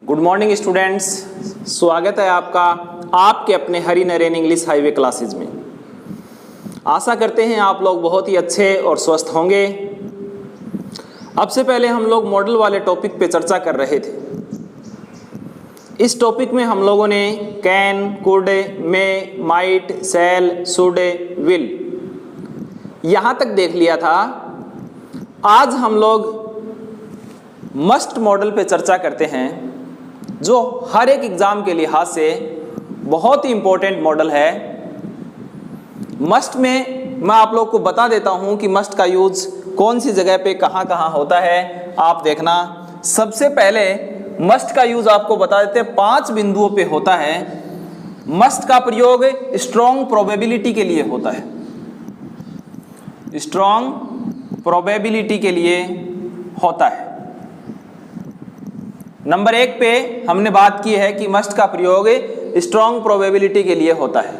Good morning students, स्वागत है आपका आपके अपने हरी नरेन इंग्लिश हाईवे क्लासेज में। आशा करते हैं आप लोग बहुत ही अच्छे और स्वस्थ होंगे। अब से पहले हम लोग मॉडल वाले टॉपिक पे चर्चा कर रहे थे। इस टॉपिक में हम लोगों ने can, could, may, might, shall, should, will यहाँ तक देख लिया था। आज हम लोग मस्ट मॉडल पे चर्चा करते हैं, जो हर एक एग्जाम के लिहाज से बहुत ही इंपॉर्टेंट मॉडल है। मस्ट में मैं आप लोग को बता देता हूं कि मस्ट का यूज कौन सी जगह पे कहां कहां होता है। आप देखना, सबसे पहले मस्ट का यूज आपको बता देते हैं 5 बिंदुओं पे होता है। मस्ट का प्रयोग स्ट्रॉन्ग प्रोबेबिलिटी के लिए होता है। स्ट्रॉन्ग प्रोबेबिलिटी के लिए होता है। नंबर 1 पे हमने बात की है कि मस्ट का प्रयोग स्ट्रॉन्ग प्रोबेबिलिटी के लिए होता है।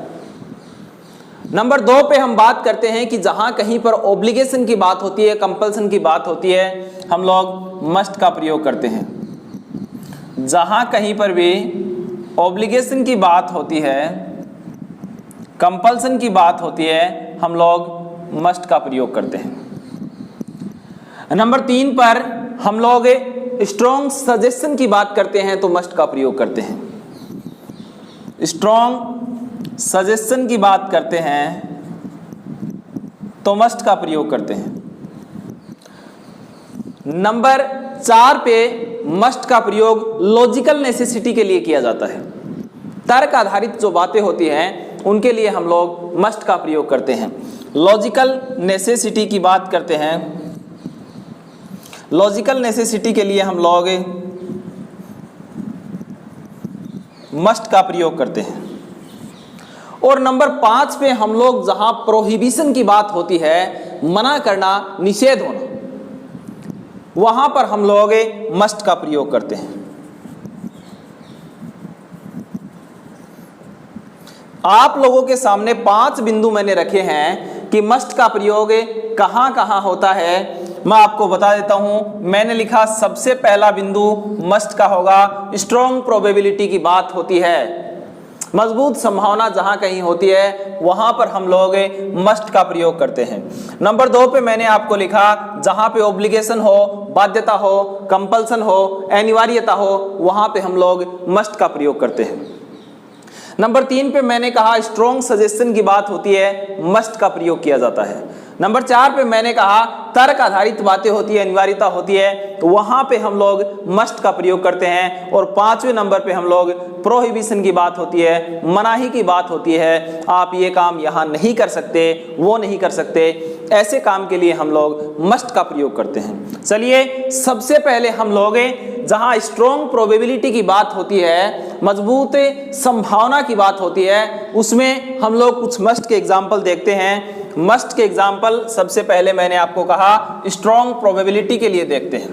नंबर 2 पे हम बात करते हैं कि जहां कहीं पर ऑब्लिगेशन की बात होती है, कंपल्सन की बात होती है, हम लोग मस्ट का प्रयोग करते हैं। जहां कहीं पर भी ऑब्लिगेशन की बात होती है, कंपल्सन की बात होती है, हम लोग मस्ट का प्रयोग करते हैं। नंबर 3 पर हम लोग स्ट्रॉन्ग सजेशन की बात करते हैं तो मस्ट का प्रयोग करते हैं। स्ट्रॉन्ग सजेशन की बात करते हैं तो मस्ट का प्रयोग करते हैं। नंबर 4 पे मस्ट का प्रयोग लॉजिकल नेसेसिटी के लिए किया जाता है। तर्क आधारित जो बातें होती हैं उनके लिए हम लोग मस्ट का प्रयोग करते हैं। लॉजिकल नेसेसिटी की बात करते हैं, लॉजिकल नेसेसिटी के लिए हम लोग मस्ट का प्रयोग करते हैं। और नंबर 5 पे हम लोग जहां प्रोहिबिशन की बात होती है, मना करना, निषेध होना, वहां पर हम लोग मस्ट का प्रयोग करते हैं। आप लोगों के सामने 5 बिंदु मैंने रखे हैं कि मस्ट का प्रयोग कहां कहां होता है। मैं आपको बता देता हूं। मैंने लिखा सबसे पहला बिंदु मस्ट का होगा, स्ट्रॉन्ग प्रोबेबिलिटी की बात होती है। मजबूत संभावना जहां कहीं होती है वहां पर हम लोग मस्ट का प्रयोग करते हैं। नंबर 2 पे मैंने आपको लिखा जहां पे ऑब्लिगेशन हो, बाध्यता हो, कंपल्सन हो, अनिवार्यता हो, वहां पे हम लोग मस्ट का प्रयोग करते हैं। नंबर 3 पे मैंने कहा स्ट्रॉन्ग सजेशन की बात होती है, मस्ट का प्रयोग किया जाता है। नंबर 4 पे मैंने कहा तर्क आधारित बातें होती है, अनिवार्यता होती है, तो वहां पे हम लोग मस्ट का प्रयोग करते हैं। और 5वें नंबर पे हम लोग प्रोहिबिशन की बात होती है, मनाही की बात होती है, आप ये काम यहाँ नहीं कर सकते, वो नहीं कर सकते, ऐसे काम के लिए हम लोग मस्ट का प्रयोग करते हैं। चलिए, सबसे पहले हम लोग जहां स्ट्रॉन्ग प्रोबेबिलिटी की बात होती है, मजबूत संभावना की बात होती है, उसमें हम लोग कुछ मस्ट के एग्जाम्पल देखते हैं। मस्ट के एग्जाम्पल सबसे पहले मैंने आपको कहा स्ट्रॉन्ग प्रोबेबिलिटी के लिए देखते हैं।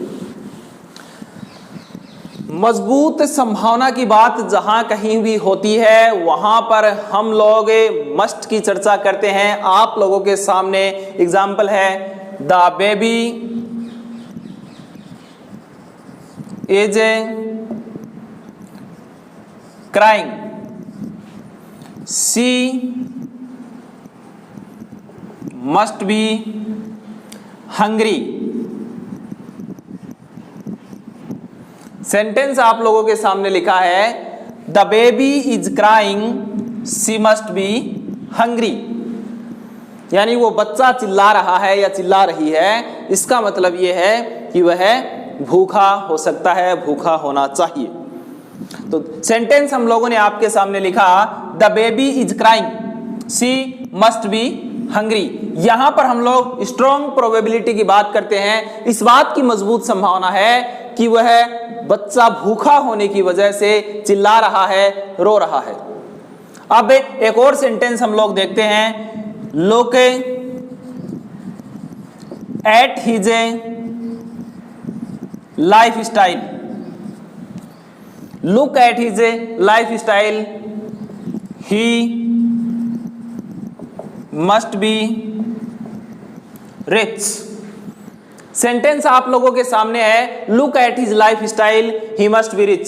मजबूत संभावना की बात जहां कहीं भी होती है वहां पर हम लोग मस्ट की चर्चा करते हैं। आप लोगों के सामने एग्जाम्पल है, the baby is crying, she must be hungry. Sentence आप लोगों के सामने लिखा है, the baby is crying, she must be hungry. यानी वो बच्चा चिल्ला रहा है या चिल्ला रही है, इसका मतलब ये है कि वह भूखा हो सकता है, भूखा होना चाहिए। तो सेंटेंस हम लोगों ने आपके सामने लिखा, the baby is crying, she must be hungry. यहां पर हम लोग स्ट्रॉन्ग प्रोबेबिलिटी की बात करते हैं। इस बात की मजबूत संभावना है कि वह बच्चा भूखा होने की वजह से चिल्ला रहा है, रो रहा है। अब एक और सेंटेंस हम लोग देखते हैं, look at his life style, look at his life style, he must be rich. Sentence आप लोगों के सामने है, look at his life style, he must be rich.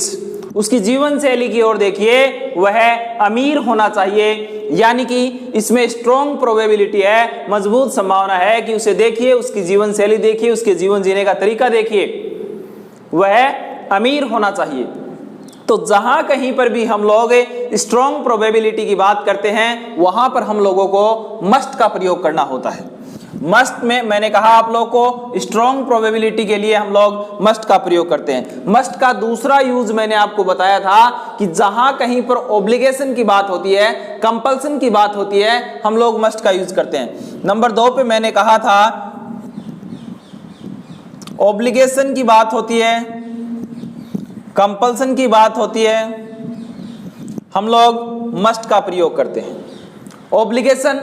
उसकी जीवन शैली की ओर देखिए, वह अमीर होना चाहिए, यानी कि इसमें स्ट्रॉन्ग प्रोबेबिलिटी है, मजबूत संभावना है कि उसे देखिए, उसकी जीवन शैली देखिए, उसके जीवन जीने का तरीका देखिए, वह अमीर होना चाहिए। तो जहां कहीं पर भी हम लोग स्ट्रॉन्ग प्रोबेबिलिटी की बात करते हैं, वहां पर हम लोगों को मस्ट का प्रयोग करना होता है। मस्ट में मैंने कहा आप लोगों को स्ट्रॉन्ग प्रोबेबिलिटी के लिए हम लोग मस्ट का प्रयोग करते हैं। मस्ट का दूसरा यूज मैंने आपको बताया था कि जहां कहीं पर ऑब्लिगेशन की बात होती है, कंपल्सन की बात होती है, हम लोग मस्ट का यूज करते हैं। नंबर 2 पे मैंने कहा था ऑब्लिगेशन की बात होती है, कंपल्सन की बात होती है, हम लोग मस्ट का प्रयोग करते हैं। ऑब्लिगेशन,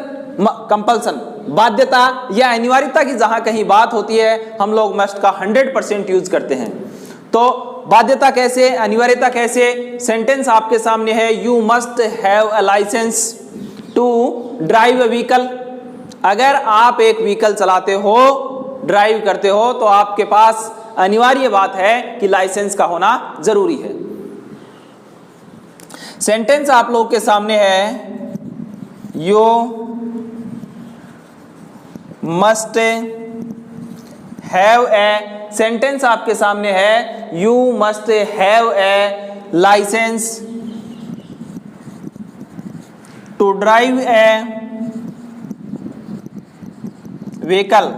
कंपल्सन, बाध्यता या अनिवार्यता की जहां कहीं बात होती है, हम लोग मस्ट का 100% यूज करते हैं। तो बाध्यता कैसे, अनिवार्यता कैसे? सेंटेंस आपके सामने है, you must have a licence to drive a vehicle. अगर आप एक व्हीकल चलाते हो, ड्राइव करते हो, तो आपके पास अनिवार्य बात है कि लाइसेंस का होना जरूरी है। सेंटेंस आप लोग के सामने है, you must have a, sentence आपके सामने है, you must have a licence to drive a vehicle.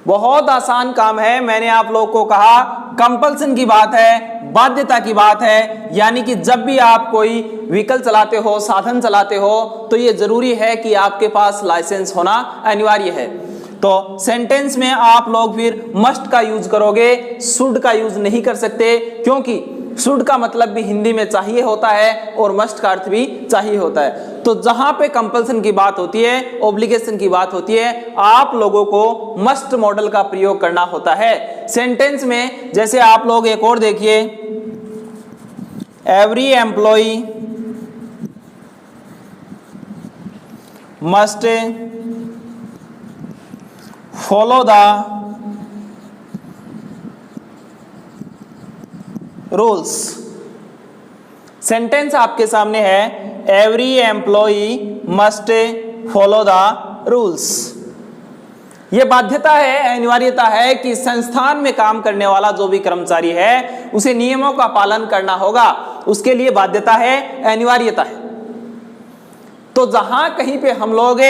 बहुत आसान काम है। मैंने आप लोगों को कहा कंपल्सन की बात है, बाध्यता की बात है, यानी कि जब भी आप कोई व्हीकल चलाते हो, साधन चलाते हो, तो ये जरूरी है कि आपके पास लाइसेंस होना अनिवार्य है। तो सेंटेंस में आप लोग फिर मस्ट का यूज करोगे, शुड का यूज नहीं कर सकते, क्योंकि शुड का मतलब भी हिंदी में चाहिए होता है और मस्ट का अर्थ भी चाहिए होता है। तो जहां पे कंपल्सन की बात होती है, ऑब्लिगेशन की बात होती है, आप लोगों को मस्ट मॉडल का प्रयोग करना होता है सेंटेंस में। जैसे आप लोग एक और देखिए, every employee must follow the rules. Sentence आपके सामने है, every employee must follow the rules. यह बाध्यता है, अनिवार्यता है कि संस्थान में काम करने वाला जो भी कर्मचारी है, उसे नियमों का पालन करना होगा, उसके लिए बाध्यता है, अनिवार्यता है। तो जहां कहीं पे हम लोग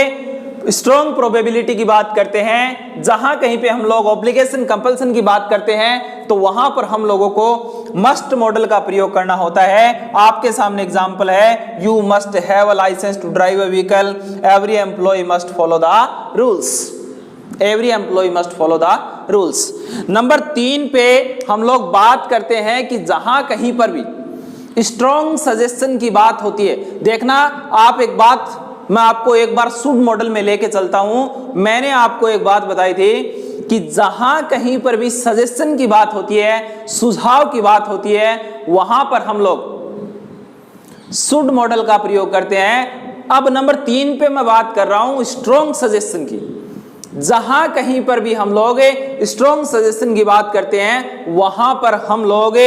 स्ट्रॉन्ग प्रोबेबिलिटी की बात करते हैं, जहां कहीं पे हम लोग ऑब्लिगेशन, कंपल्सन की बात करते हैं, तो वहां पर हम लोगों को मस्ट मॉडल का प्रयोग करना होता है। आपके सामने एग्जांपल है, you must have a licence to drive a vehicle, every employ must follow the rules. Every employ must follow the rules. Number 3 पे हम लोग बात करते हैं कि जहां कहीं पर भी स्ट्रॉन्ग सजेशन की बात होती है। देखना, आप एक बात मैं आपको एक बार शुड मॉडल में लेके चलता हूं। मैंने आपको एक बात बताई थी कि जहां कहीं पर भी सजेशन की बात होती है, सुझाव की बात होती है, वहां पर हम लोग शुड मॉडल का प्रयोग करते हैं। अब नंबर 3 पे मैं बात कर रहा हूं स्ट्रॉन्ग सजेशन की। जहां कहीं पर भी हम लोग स्ट्रॉन्ग सजेशन की बात करते हैं, वहां पर हम लोग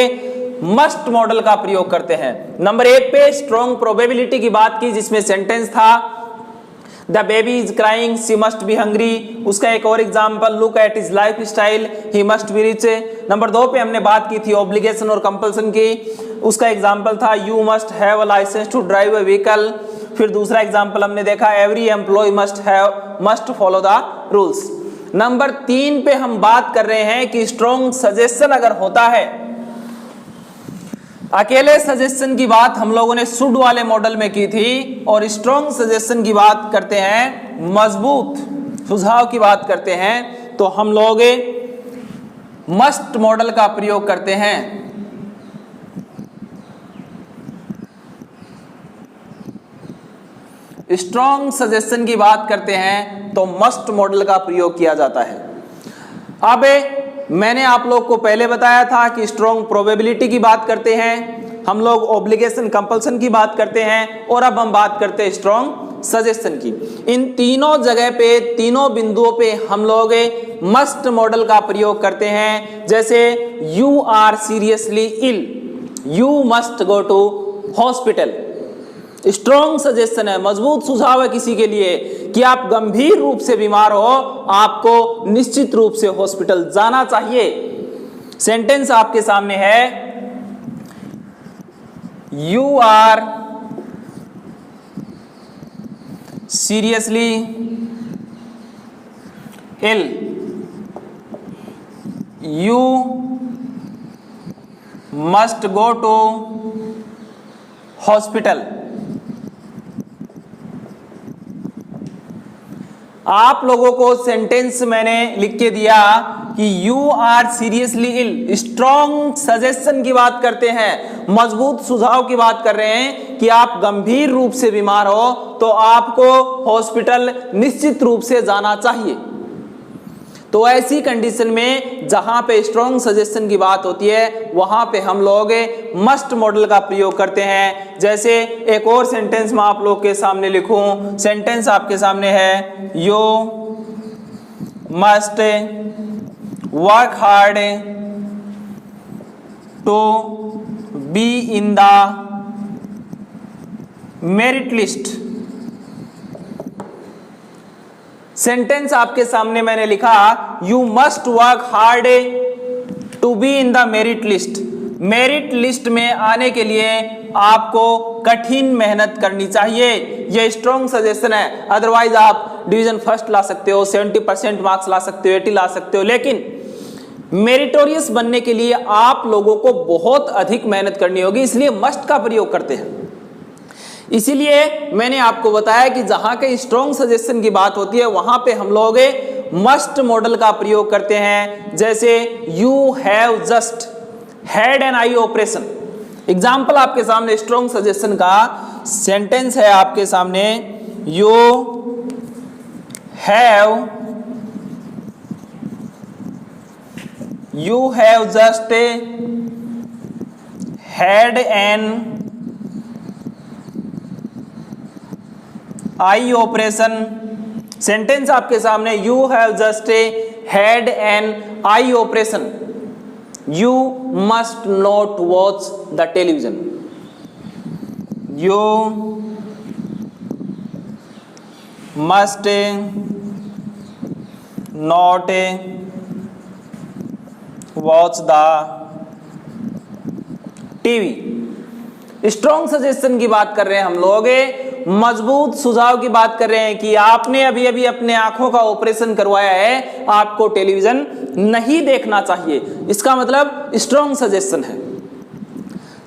मस्ट मॉडल का प्रयोग करते हैं। नंबर 1 पे स्ट्रॉन्ग प्रोबेबिलिटी की बात की, जिसमें सेंटेंस था the baby is crying, she must be hungry. उसका एक और example, look at his life style, he must be rich. Number 2 पे हमने बात की थी ऑब्लिगेशन और कंपल्सन की, उसका एग्जांपल था you must have a licence to drive a vehicle. फिर दूसरा एग्जांपल हमने देखा, every employ must follow the rules. Number 3 पे हम बात कर रहे हैं कि स्ट्रॉन्ग सजेशन अगर होता है, अकेले सजेशन की बात हम लोगों ने शुड वाले मॉडल में की थी, और स्ट्रॉन्ग सजेशन की बात करते हैं, मजबूत सुझाव की बात करते हैं, तो हम लोग मस्ट मॉडल का प्रयोग करते हैं। स्ट्रॉन्ग सजेशन की बात करते हैं तो मस्ट मॉडल का प्रयोग किया जाता है। अब मैंने आप लोग को पहले बताया था कि स्ट्रॉन्ग प्रोबेबिलिटी की बात करते हैं, हम लोग ऑब्लिगेशन, कंपल्सन की बात करते हैं, और अब हम बात करते हैं स्ट्रॉन्ग सजेशन की। इन तीनों जगह पे, तीनों बिंदुओं पे हम लोग मस्ट मॉडल का प्रयोग करते हैं, जैसे you are seriously ill, you must go to hospital. Strong suggestion है, मजबूत सुझाव है किसी के लिए कि आप गंभीर रूप से बीमार हो, आपको निश्चित रूप से हॉस्पिटल जाना चाहिए। सेंटेंस आपके सामने है, you are seriously ill, you must go to hospital. आप लोगों को सेंटेंस मैंने लिख के दिया कि you are seriously ill, strong suggestion की बात करते हैं, मजबूत सुझाव की बात कर रहे हैं कि आप गंभीर रूप से बीमार हो तो आपको हॉस्पिटल निश्चित रूप से जाना चाहिए। तो ऐसी कंडीशन में जहां पे स्ट्रॉन्ग सजेशन की बात होती है वहां पे हम लोग मस्ट मॉडल का प्रयोग करते हैं। जैसे एक और सेंटेंस मैं आप लोग के सामने लिखूं, सेंटेंस आपके सामने है, you must work hard to be in the merit list. Sentence आपके सामने मैंने लिखा, you must work hard to be in the merit list. Merit list में आने के लिए आपको कठिन मेहनत करनी चाहिए, यह स्ट्रॉन्ग सजेशन है। अदरवाइज आप डिवीजन फर्स्ट ला सकते हो, 70% मार्क्स ला सकते हो, 80 ला सकते हो, लेकिन मेरिटोरियस बनने के लिए आप लोगों को बहुत अधिक मेहनत करनी होगी, इसलिए मस्ट का प्रयोग करते हैं। इसीलिए मैंने आपको बताया कि जहां के स्ट्रॉन्ग सजेशन की बात होती है वहां पे हम लोग मस्ट मॉडल का प्रयोग करते हैं। जैसे you have just had an eye operation. Example आपके सामने स्ट्रॉन्ग सजेशन का सेंटेंस है आपके सामने, you have just had an eye operation. Sentence आपके सामने, you have just had an eye operation, you must not watch the television. You must not watch the TV. Strong suggestion की बात कर रहे हैं हम लोग, मजबूत सुझाव की बात कर रहे हैं कि आपने अभी अभी अपने आंखों का ऑपरेशन करवाया है, आपको टेलीविजन नहीं देखना चाहिए। इसका मतलब स्ट्रॉन्ग सजेशन है।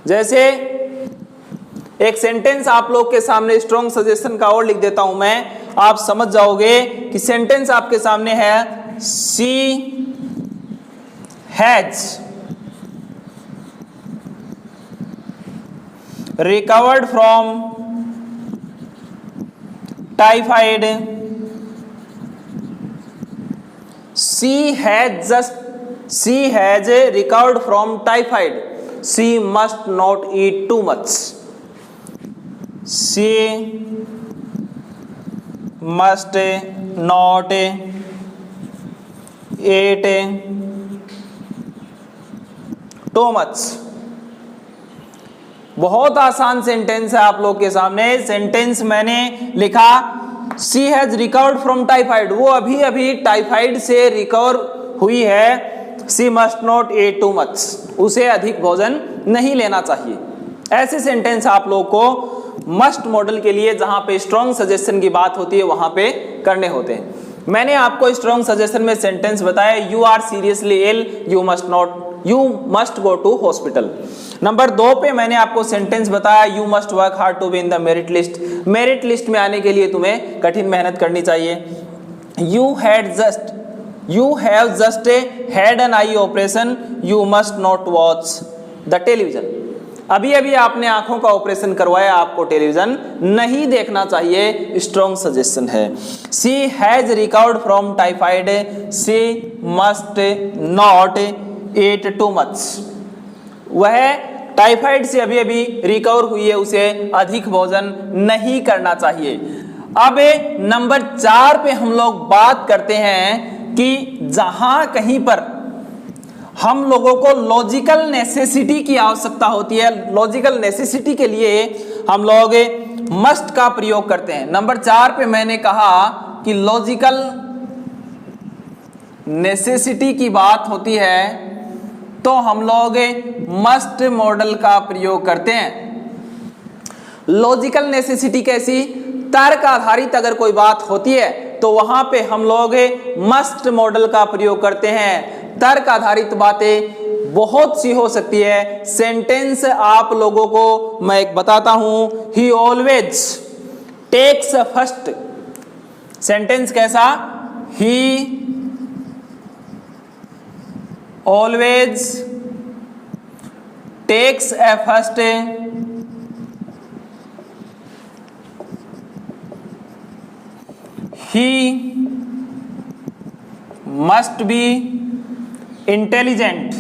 जैसे एक सेंटेंस आप लोग के सामने स्ट्रॉन्ग सजेशन का और लिख देता हूं मैं, आप समझ जाओगे कि सेंटेंस आपके सामने है, she has recovered from typhoid. She has recovered from typhoid. She must not eat too much. She must not eat too much. बहुत आसान सेंटेंस है आप लोग के सामने। सेंटेंस मैंने लिखा, she has recovered from typhoid, वो अभी अभी टाइफाइड से रिकवर हुई है। She must not eat too much, उसे अधिक भोजन नहीं लेना चाहिए। ऐसे सेंटेंस आप लोग को मस्ट मॉडल के लिए जहां पे स्ट्रॉन्ग सजेशन की बात होती है वहां पे करने होते हैं। मैंने आपको स्ट्रॉन्ग सजेशन में सेंटेंस बताया, you are seriously ill, you must go to hospital. Number 2 पे मैंने आपको सेंटेंस बताया, you must work hard to be in the merit list. Merit list में आने के लिए तुम्हें कठिन मेहनत करनी चाहिए। You have just had an eye operation, you must not watch the television. अभी अभी आपने आंखों का ऑपरेशन करवाया, आपको टेलीविजन नहीं देखना चाहिए, स्ट्रॉन्ग सजेशन है। She has recovered from typhoid, she must not eat too much. वह टाइफाइड से अभी अभी रिकवर हुई है, उसे अधिक भोजन नहीं करना चाहिए। अब नंबर 4 पे हम लोग बात करते हैं कि जहां कहीं पर हम लोगों को लॉजिकल नेसेसिटी की आवश्यकता होती है, लॉजिकल नेसेसिटी के लिए हम लोग मस्ट का प्रयोग करते हैं। नंबर 4 पे मैंने कहा कि लॉजिकल नेसेसिटी की बात होती है तो हम लोग मस्ट मॉडल का प्रयोग करते हैं। लॉजिकल नेसेसिटी कैसी? तर्क आधारित अगर कोई बात होती है तो वहां पे हम लोग मस्ट मॉडल का प्रयोग करते हैं। तर्क आधारित बातें बहुत सी हो सकती है। सेंटेंस आप लोगों को मैं एक बताता हूं, he always takes first. Sentence कैसा? He always takes a first he must be intelligent।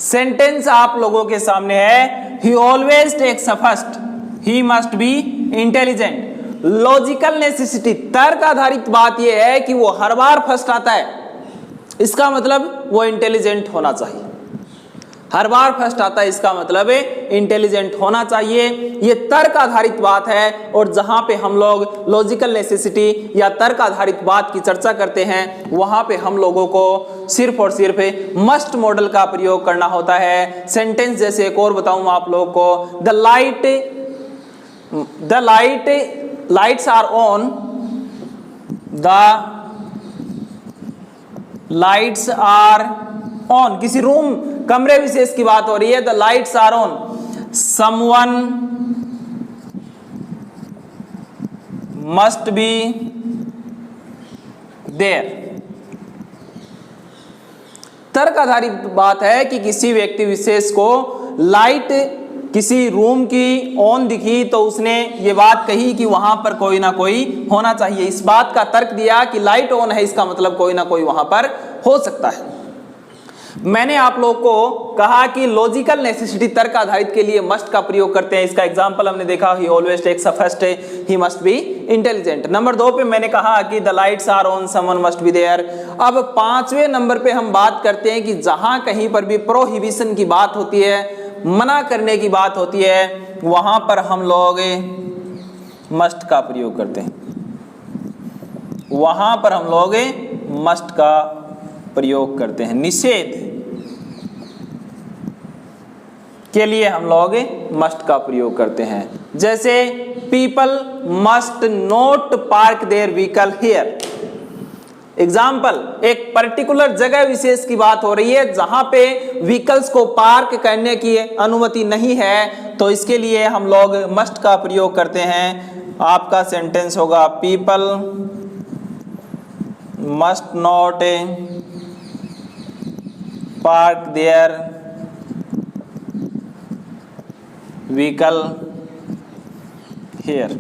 Sentence आप लोगों के सामने है, he always takes a first, he must be intelligent। Logical necessity, तर्क आधारित बात यह है कि वो हर बार फर्स्ट आता है, इसका मतलब वो इंटेलिजेंट होना चाहिए। हर बार फर्स्ट आता है इसका मतलब इंटेलिजेंट होना चाहिए। ये तर्क आधारित बात है। और जहां पे हम लोग लॉजिकल नेसेसिटी या तर्क आधारित बात की चर्चा करते हैं वहां पे हम लोगों को सिर्फ और सिर्फ मस्ट मॉडल का प्रयोग करना होता है। सेंटेंस जैसे एक और बताऊं आप लोगों को, the lights are on, the lights are on. किसी रूम कमरे विशेष की बात हो रही है, the lights are on, someone must be there. तर्क आधारित बात है कि किसी व्यक्ति विशेष को लाइट किसी रूम की ऑन दिखी तो उसने ये बात कही कि वहां पर कोई ना कोई होना चाहिए। इस बात का तर्क दिया कि लाइट ऑन है, इसका मतलब कोई ना कोई वहां पर हो सकता है। मैंने आप लोग को कहा कि लॉजिकल नेसेसिटी तर्क आधारित के लिए मस्ट का प्रयोग करते हैं। इसका एग्जांपल हमने देखा, he always takes a first, he must be intelligent. Number 2 पे मैंने कहा कि the lights are on, someone must be there. अब 5वें नंबर पे हम बात करते हैं कि जहां कहीं पर भी प्रोहिबिशन की बात होती है, मना करने की बात होती है, वहां पर हम लोग मस्ट का प्रयोग करते हैं। वहां पर हम लोग मस्ट का प्रयोग करते हैं। निषेध के लिए हम लोग मस्ट का प्रयोग करते हैं। जैसे people must not park their vehicle here. Example, एक पर्टिकुलर जगह विशेष की बात हो रही है जहां पे व्हीकल्स को पार्क करने की अनुमति नहीं है, तो इसके लिए हम लोग मस्ट का प्रयोग करते हैं। आपका सेंटेंस होगा, people must not park their vehicle here.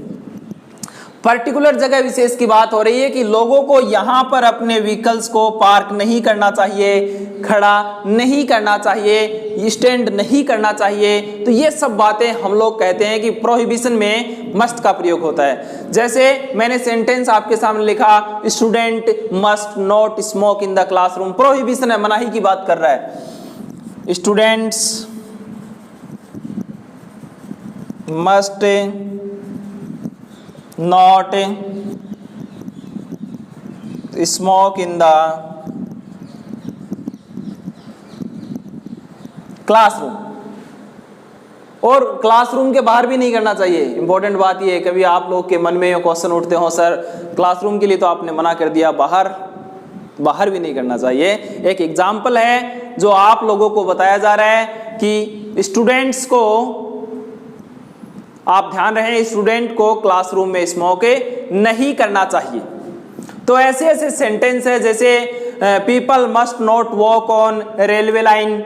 Particular जगह विशेष की बात हो रही है कि लोगों को यहां पर अपने व्हीकल्स को पार्क नहीं करना चाहिए, खड़ा नहीं करना चाहिए, स्टैंड नहीं करना चाहिए। तो ये सब बातें हम लोग कहते हैं कि प्रोहिबिशन में मस्ट का प्रयोग होता है। जैसे मैंने सेंटेंस आपके सामने लिखा, student must not smoke in the classroom. Prohibition है, मनाही की बात कर रहा है। Students must not smoke in the classroom. और क्लासरूम के बाहर भी नहीं करना चाहिए। इंपॉर्टेंट बात यह है, कभी आप लोग के मन में ये क्वेश्चन उठते हो, सर क्लासरूम के लिए तो आपने मना कर दिया, बाहर भी नहीं करना चाहिए। एक एग्जाम्पल है जो आप लोगों को बताया जा रहा है कि स्टूडेंट्स को, आप ध्यान रहे, स्टूडेंट को क्लासरूम में स्मोक नहीं करना चाहिए। तो ऐसे ऐसे सेंटेंस है, जैसे people must not walk on railway line,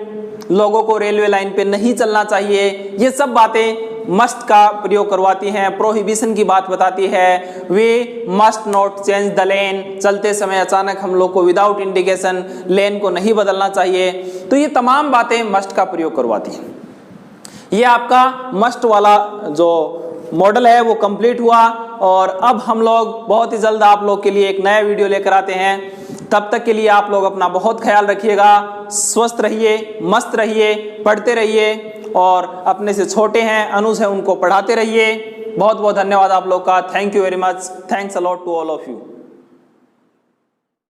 लोगों को रेलवे लाइन पे नहीं चलना चाहिए। ये सब बातें मस्ट का प्रयोग करवाती हैं। प्रोहिबिशन की बात बताती है, we must not change the lane, चलते समय अचानक हम लोग को विदाउट इंडिकेशन लेन को नहीं बदलना चाहिए। तो ये तमाम बातें मस्ट का प्रयोग करवाती हैं। ये आपका मस्ट वाला जो मॉडल है वो कंप्लीट हुआ और अब हम लोग बहुत ही जल्द आप लोग के लिए एक नया वीडियो लेकर आते हैं। तब तक के लिए आप लोग अपना बहुत ख्याल रखिएगा, स्वस्थ रहिए, मस्त रहिए, पढ़ते रहिए और अपने से छोटे हैं, अनुज हैं, उनको पढ़ाते रहिए। बहुत बहुत धन्यवाद आप लोग का। Thank you very much. Thanks a lot to all of you.